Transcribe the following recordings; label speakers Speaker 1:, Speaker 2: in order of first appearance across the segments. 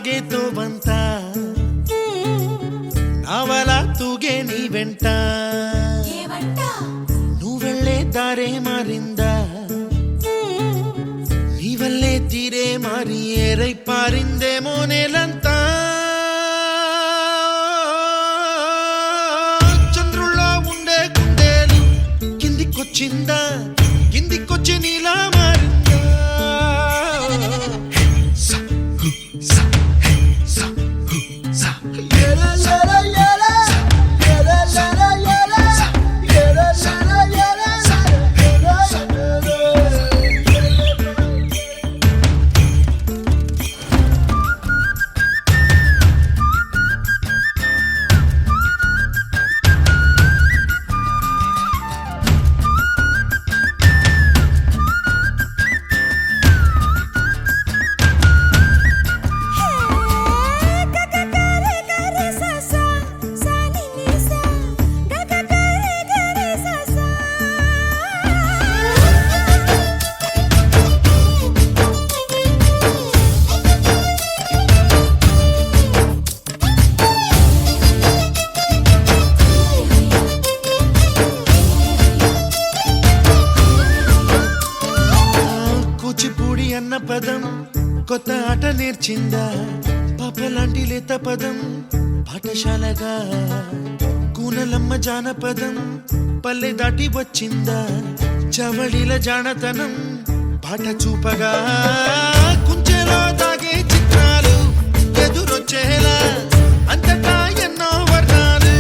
Speaker 1: ಸಾಗೇತೋ ಬಂತ ನಾವಲ ತೂಗೆ ನೀ వెంట నువ్వెళ్ళే దారే మారిందా నీ వల్లే తీరే మారి ఏరై పారిందేమో నేలంతా చంద్రుల్లో ఉండే గుండెలు కిందికొచ్చిందా కిందికొచ్చి నీలా మారిందా కూచిపూడి అన్న పదం కొత్త ఆట నేర్చిందా పాపలాంటి లేత పదం పాఠశాలగా కూనలమ్మ జానపదం పల్లె దాటి వచ్చిందా చవళిల జానతనం పాట చూపగా కుంచెలో దాగే చిత్రాలు ఎదురొచ్చేలా అంతటా ఎన్నో వర్ణాలు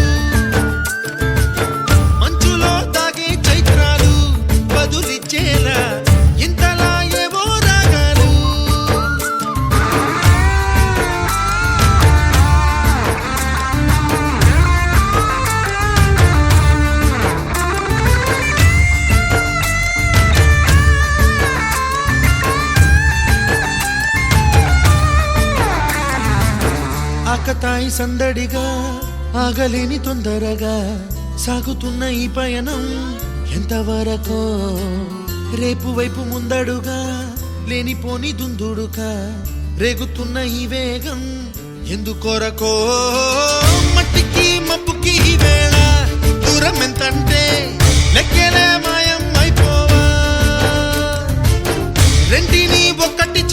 Speaker 1: మంచులో దాగే చైత్రాలు బదులిచ్చేలా ఇంతలా ఏవో రాగాలు ఆకతాయి సందడిగా ఆగలేని తొందరగా సాగుతున్న ఈ పయనం ఎంతవరకో రేపు వైపు ముందడుగా లేనిపోని దుందుడుగా రేగుతున్న ఈ వేగం ఎందుకొరకో మట్టికి మబ్బుకి ఈ వేళ దూరం ఎంతంటే లెక్కలే మాయం అయిపోవా రెంటిని ఒక్కటి